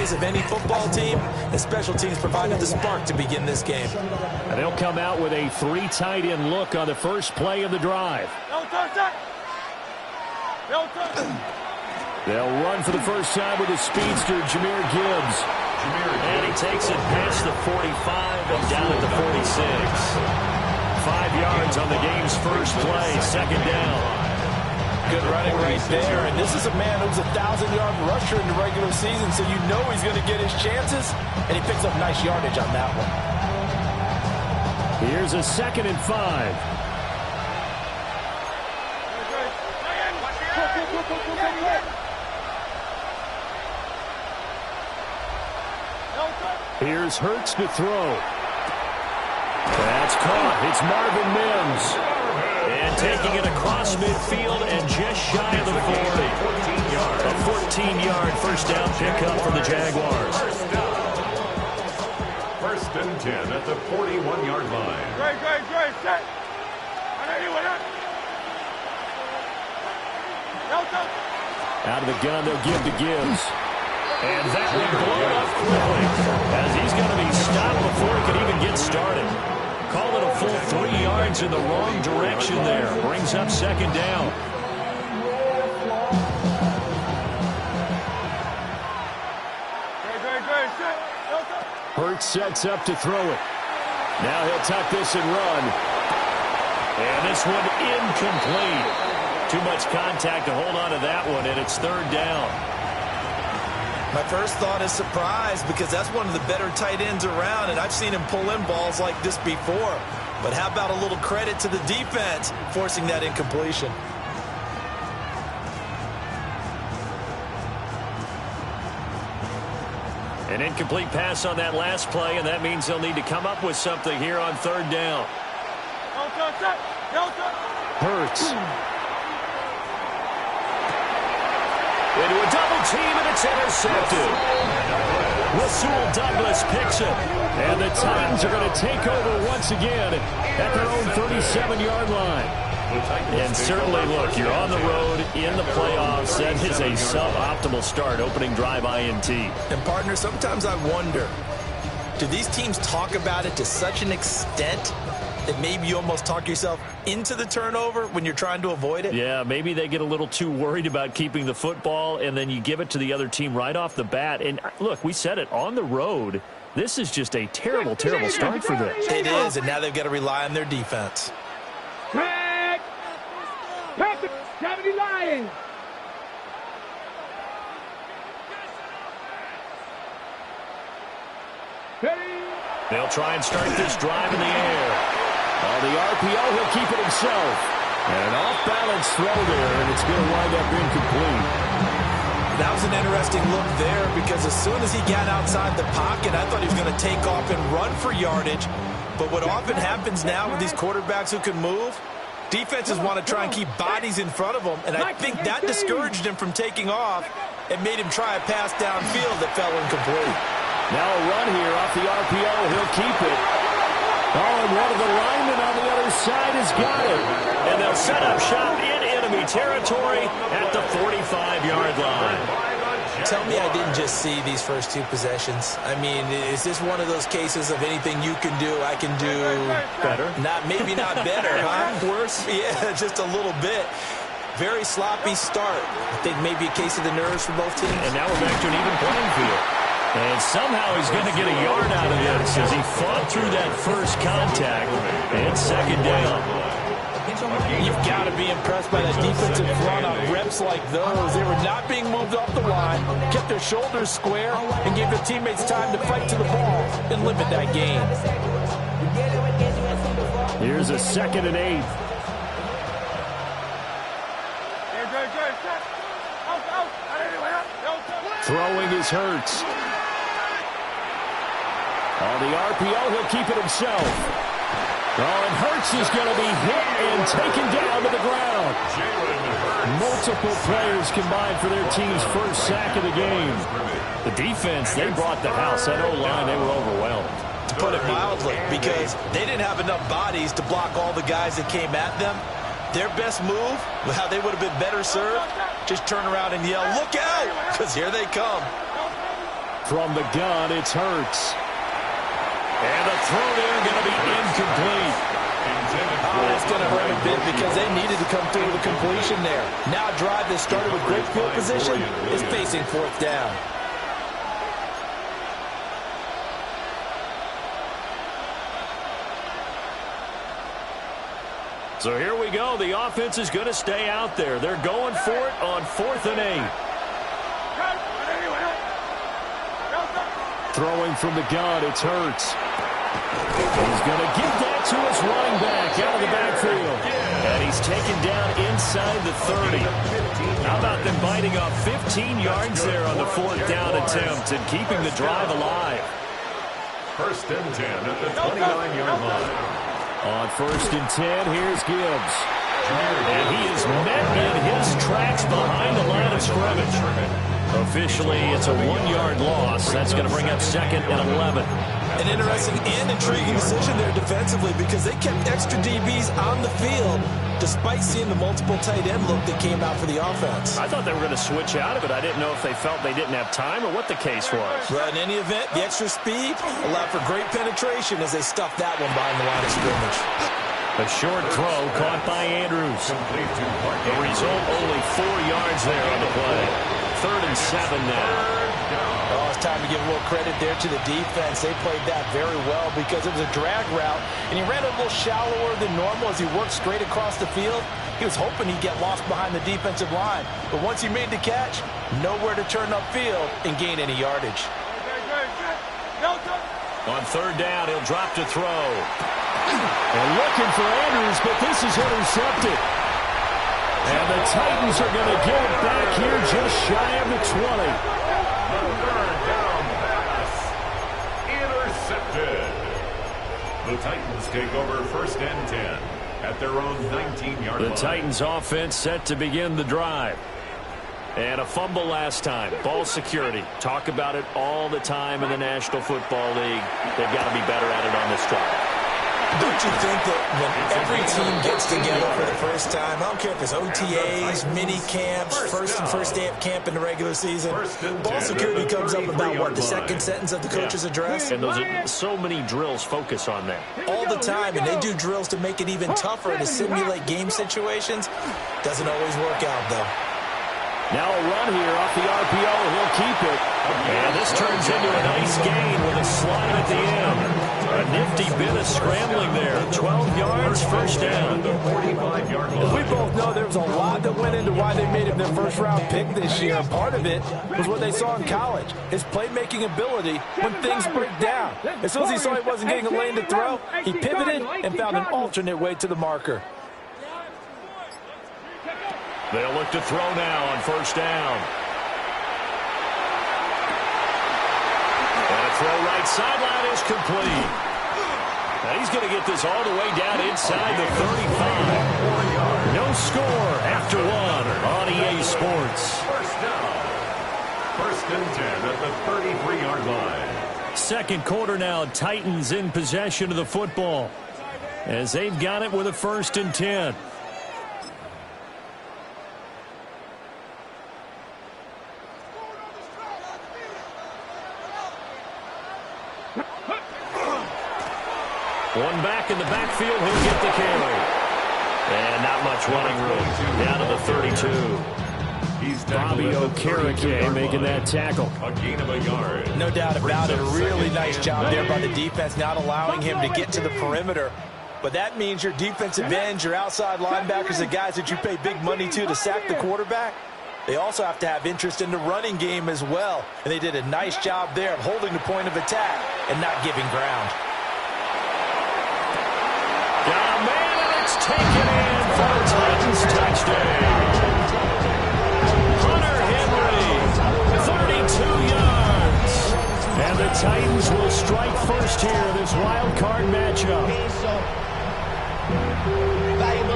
case of any football team, the special teams provided the spark to begin this game. And they'll come out with a 3 tight end look on the first play of the drive. They'll run for the first time with the speedster, Jahmyr Gibbs. And he takes it past the 45 and down at the 46. 5 yards on the game's first play, second down. Good running right there. And this is a man who's a 1,000-yard rusher in the regular season, so you know he's going to get his chances. And he picks up nice yardage on that one. Here's a 2nd and 5. Here's Hurts to throw. That's caught. It's Marvin Mims. And taking it across midfield and just shy of the 40. A 14-yard first down pickup for the Jaguars. First and 10 at the 41-yard line. Out of the gun, they'll give to Gibbs. And that one blown up quickly as he's going to be stopped before he can even get started. Call it a full 3 yards in the wrong direction there. Brings up second down. Hurts sets up to throw it. Now he'll tuck this and run. And this one incomplete. Too much contact to hold on to that one, and it's third down. My first thought is surprise, because that's one of the better tight ends around, and I've seen him pull in balls like this before. But how about a little credit to the defense forcing that incompletion? An incomplete pass on that last play, and that means they'll need to come up with something here on third down. Hurts. Into a double team, and it's intercepted. Rasul Douglas picks it. And the Titans are going to take over once again at their own 37-yard line. And certainly, look, you're on the road in the playoffs. That is a suboptimal start, opening drive INT. And, partner, sometimes I wonder, do these teams talk about it to such an extent that maybe you almost talk yourself into the turnover when you're trying to avoid it? Yeah, maybe they get a little too worried about keeping the football, and then you give it to the other team right off the bat. And, look, we said it, on the road, this is just a terrible, terrible start for them. It is, and now they've got to rely on their defense. Lions. They'll try and start this drive in the air. On the RPO, he'll keep it himself. And an off-balance throw there, and it's going to wind up incomplete. That was an interesting look there, because as soon as he got outside the pocket, I thought he was going to take off and run for yardage. But what often happens now with these quarterbacks who can move, defenses want to try and keep bodies in front of them, and I think that discouraged him from taking off and made him try a pass downfield that fell incomplete. Now a run here off the RPO. He'll keep it. Oh, and one of the linemen on the other side has got it. And they'll set up shop in enemy territory at the 45-yard line. Tell me I didn't just see these first two possessions. I mean, is this one of those cases of anything you can do, I can do better? Maybe not better, huh? Worse? Yeah, just a little bit. Very sloppy start. I think maybe a case of the nerves for both teams. And now we're back to an even playing field. And somehow he's going to get a yard out of this as he fought through that first contact. And second down. You've got to be impressed by that defensive front on reps like those. They were not being moved off the line, kept their shoulders square, and gave their teammates time to fight to the ball and limit that gain. Here's a 2nd and 8. Throwing is Hurts. On the RPO, he'll keep it himself. Oh, and Hurts is going to be hit and taken down to the ground. Multiple players combined for their team's first sack of the game. The defense, they brought the house. That O-line, they were overwhelmed. To put it mildly, because they didn't have enough bodies to block all the guys that came at them. Their best move, how they would have been better served, just turn around and yell, "Look out!" because here they come. From the gun, it's Hurts. And the throw there going to be incomplete. Oh, that's going to hurt a bit because they needed to come through with a completion there. Now a drive that started with great field position is facing fourth down. So here we go. The offense is going to stay out there. They're going for it on 4th and 8. Throwing from the gun, it's Hurts. He's going to get that to his running back out of the backfield. And he's taken down inside the 30. How about them biting off 15 yards there on the 4th down attempt and keeping the drive alive? 1st and 10 at the 29-yard line. On 1st and 10, here's Gibbs. And he is met in his tracks behind the line of scrimmage. Officially, it's a 1-yard loss. That's going to bring up 2nd and 11. An interesting and intriguing decision there defensively because they kept extra DBs on the field despite seeing the multiple tight end look that came out for the offense. I thought they were going to switch out of it. I didn't know if they felt they didn't have time or what the case was. But in any event, the extra speed allowed for great penetration as they stuffed that one behind the line of scrimmage. A short throw caught by Andrews. The result, only 4 yards there on the play. 3rd and 7 now. Oh, it's time to give a little credit there to the defense. They played that very well because it was a drag route, and he ran a little shallower than normal as he worked straight across the field. He was hoping he'd get lost behind the defensive line, but once he made the catch, nowhere to turn upfield and gain any yardage. On 3rd down, he'll drop to throw. They're looking for Andrews, but this is intercepted. And the Titans are going to get it back here just shy of the 20. The 3rd down pass. Intercepted. The Titans take over 1st and 10 at their own 19-yard line. The Titans offense set to begin the drive. And a fumble last time. Ball security. Talk about it all the time in the National Football League. They've got to be better at it on this drive. Don't you think that when every team gets together for the first time, I don't care if it's OTAs, mini camps, first day of camp in the regular season, ball security comes up about, what, the second sentence of the coach's address? And those are so many drills focus on that. All the time, and they do drills to make it even tougher to simulate game situations. Doesn't always work out, though. Now a run here off the RPO. He'll keep it. And this turns into a nice gain with a slide at the end. A nifty bit of scrambling there. 12 yards, 1st down. We both know there was a lot that went into why they made him their first-round pick this year. And part of it was what they saw in college, his playmaking ability when things break down. As soon as he saw he wasn't getting a lane to throw, he pivoted and found an alternate way to the marker. They'll look to throw now on 1st down. And a throw right sideline is complete. Now he's going to get this all the way down inside the 35. No score after 1 on EA Sports. 1st down. 1st and 10 at the 33-yard line. 2nd quarter now. Titans in possession of the football as they've got it with a 1st and 10. One back in the backfield, he'll get the carry. And not much running room. Down to the 32. He's Bobby Okereke making that tackle. A gain of a yard. No doubt about it. A really nice job there by the defense, not allowing him to get to the perimeter. But that means your defensive ends, your outside linebackers, the guys that you pay big money to sack the quarterback, they also have to have interest in the running game as well. And they did a nice job there of holding the point of attack and not giving ground. Got a man, and it's taken in for the Titans touchdown. Hunter Henry, 32 yards. And the Titans will strike first here in this wild card matchup.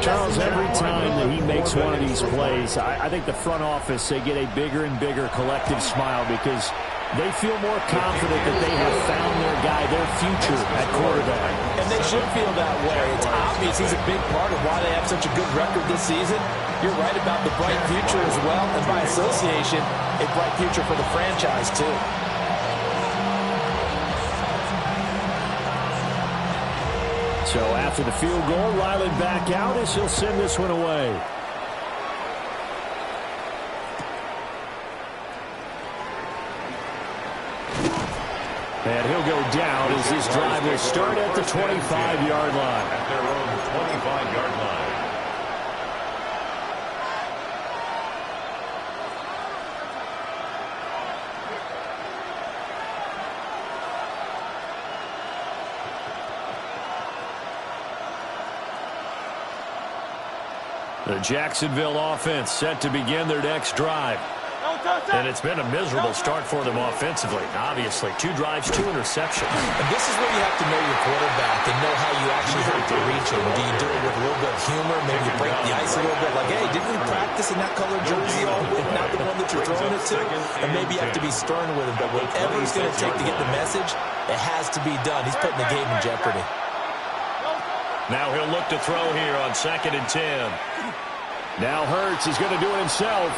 Charles, every time that he makes one of these plays, I think the front office, they get a bigger and bigger collective smile because they feel more confident that they have found their guy, their future at quarterback. And they should feel that way. It's obvious he's a big part of why they have such a good record this season. You're right about the bright future as well, and by association, a bright future for the franchise too. So after the field goal, Ryland back out as he'll send this one away. And he'll go down as this drive will start at the 25-yard line. At their own 25-yard line. The Jacksonville offense set to begin their next drive. And it's been a miserable start for them offensively. Obviously, 2 drives, 2 interceptions. And this is where you have to know your quarterback and know how you actually have to reach him. Do you do it with a little bit of humor? Maybe you break the ice a little bit. Like, hey, didn't we practice in that color jersey all week? Not the one that you're throwing it to? And maybe you have to be stern with him. But whatever it's going to take to get the message, it has to be done. He's putting the game in jeopardy. Now he'll look to throw here on 2nd and 10. Now Hurts is going to do it himself.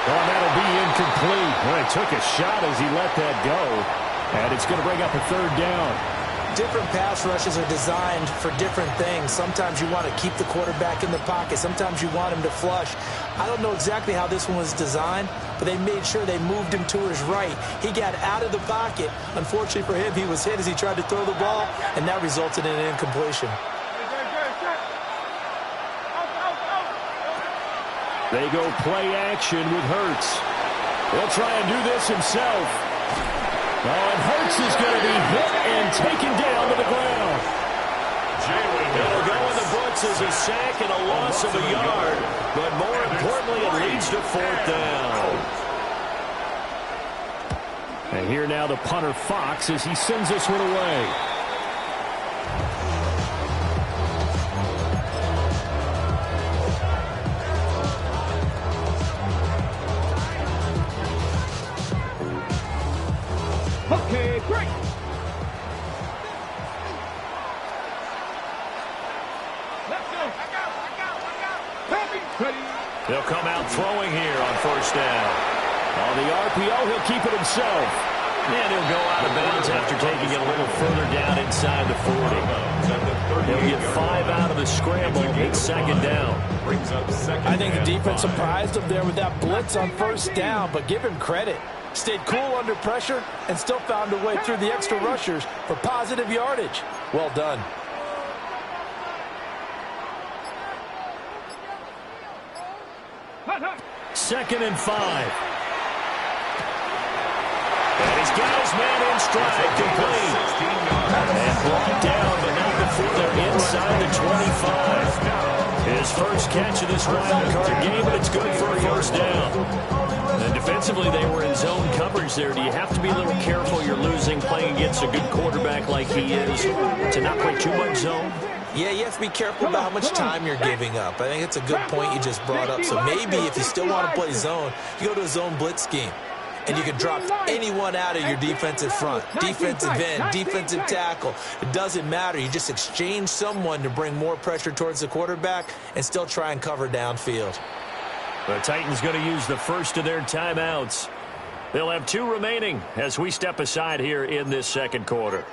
Oh, that'll be incomplete. Well, he took a shot as he let that go. And it's going to bring up a 3rd down. Different pass rushes are designed for different things. Sometimes you want to keep the quarterback in the pocket. Sometimes you want him to flush. I don't know exactly how this one was designed, but they made sure they moved him to his right. He got out of the pocket. Unfortunately for him, he was hit as he tried to throw the ball, and that resulted in an incompletion. They go play action with Hurts. He'll try and do this himself. Oh, and Hurts is going to be hit and taken down to the ground. It'll go in the books as a sack and a loss of a yard. But more importantly, it leads to 4th down. And here now the punter Fox as he sends this one away. Okay, break. Let's go. They'll come out throwing here on 1st down. On the RPO, he'll keep it himself. And he'll go out of bounds after taking it a little further down inside the 40. He'll get 5 out of the scramble. It's 2nd down. I think the defense surprised him there with that blitz on 1st down, but give him credit. Stayed cool under pressure and still found a way through the extra rushers for positive yardage. Well done. Second and 5. And he's got his man in stride, complete. And brought down, but not before they're inside the 25. His first catch of this wild card game, and it's good for a 1st down. And defensively, they were in zone coverage there. Do you have to be a little careful you're losing playing against a good quarterback like he is to not play too much zone? Yeah, you have to be careful about how much time you're giving up. I think it's a good point you just brought up. So maybe if you still want to play zone, you go to a zone blitz scheme. And you can drop anyone out of your defensive front. Defensive end, defensive tackle. It doesn't matter. You just exchange someone to bring more pressure towards the quarterback and still try and cover downfield. The Titans going to use the first of their timeouts. They'll have 2 remaining as we step aside here in this 2nd quarter.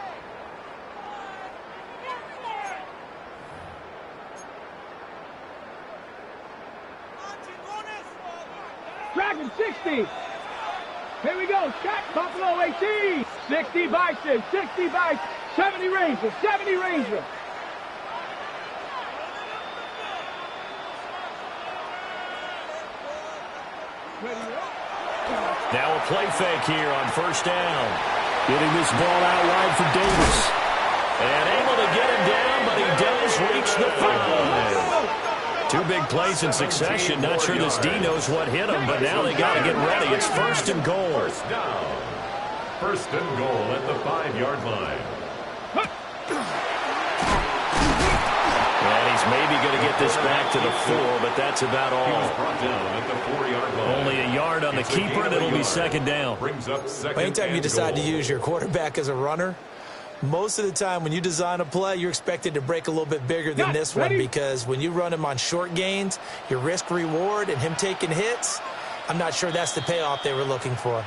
Dragon 60. Here we go. Shot Buffalo 18. 60 Bison. 60 Bison. 70 Ranger. 70 Ranger. Now a play fake here on 1st down. Getting this ball out wide for Davis. And able to get him down, but he does reach the 5. 2 big plays in succession. Not sure this D knows what hit him, but now they got to get ready. It's 1st and goal. 1st down. 1st and goal at the 5-yard line. And he's maybe going to get this back to the 4, but that's about all. He was brought down at the 4-yard line. Only a yard on the keeper, and it'll be 2nd down. Brings up 2nd Anytime you decide goal. to use your quarterback as a runner, most of the time when you design a play, you're expected to break a little bit bigger than this one, because when you run him on short gains, your risk reward and him taking hits, I'm not sure that's the payoff they were looking for.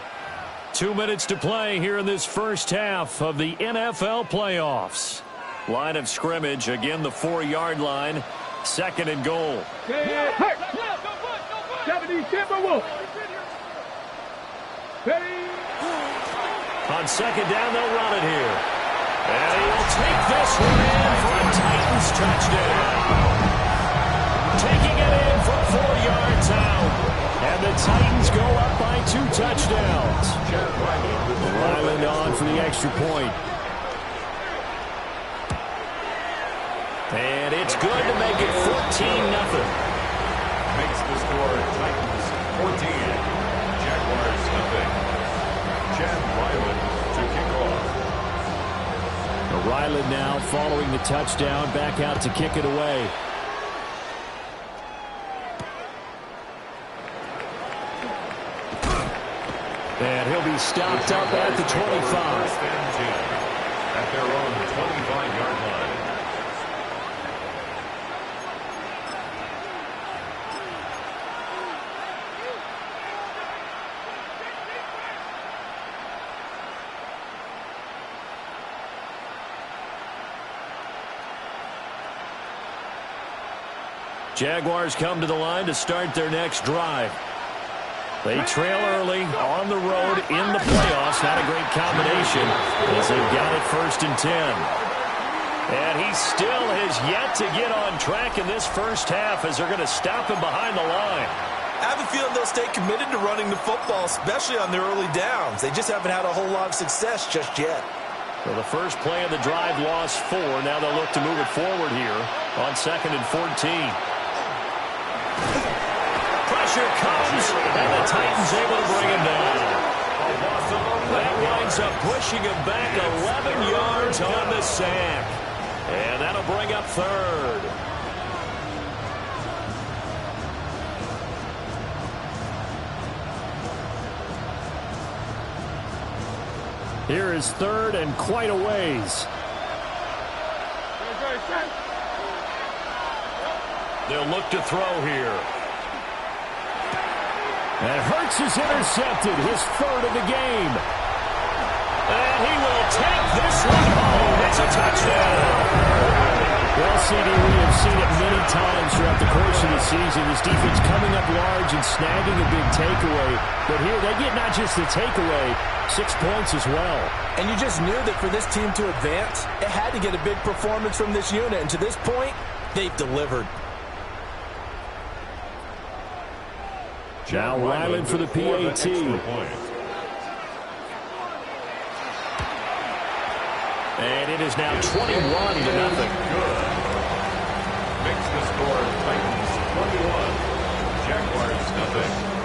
2 minutes to play here in this first half of the NFL playoffs. Line of scrimmage, again the 4-yard line. 2nd and goal. 70 Timberwolves. On 2nd down, they'll run it here. And he'll take this one in for a Titans touchdown. Taking it in for 4 yards out. And the Titans go up by 2 touchdowns. Ryland on for the extra point. And it's good to make it 14-0. Makes the score Titans 14. Jaguars nothing. Chad Ryland to kick off. Ryland now following the touchdown, back out to kick it away. And he'll be stopped up at the 25. 1st and 10 at their own 25-yard line. Jaguars come to the line to start their next drive. They trail early on the road in the playoffs. Not a great combination as they've got it 1st and 10. And he still has yet to get on track in this first half as they're going to stop him behind the line. I have a feeling they'll stay committed to running the football, especially on their early downs. They just haven't had a whole lot of success just yet. So the first play of the drive lost 4. Now they'll look to move it forward here on 2nd and 14. Pressure comes, and the Titans able to bring him down. That winds up pushing him back 11 yards on the sack. And that'll bring up 3rd. Here is 3rd and quite a ways. They'll look to throw here. And Hurts is intercepted, his 3rd of the game. And he will take this one home. It's a touchdown. Well, CD, we have seen it many times throughout the course of the season. This defense coming up large and snagging a big takeaway. But here they get not just the takeaway, 6 points as well. And you just knew that for this team to advance, it had to get a big performance from this unit. And to this point, they've delivered. Now Ryland for the PAT. And it is now 21-0. Makes the score Titans 21. Jaguars nothing.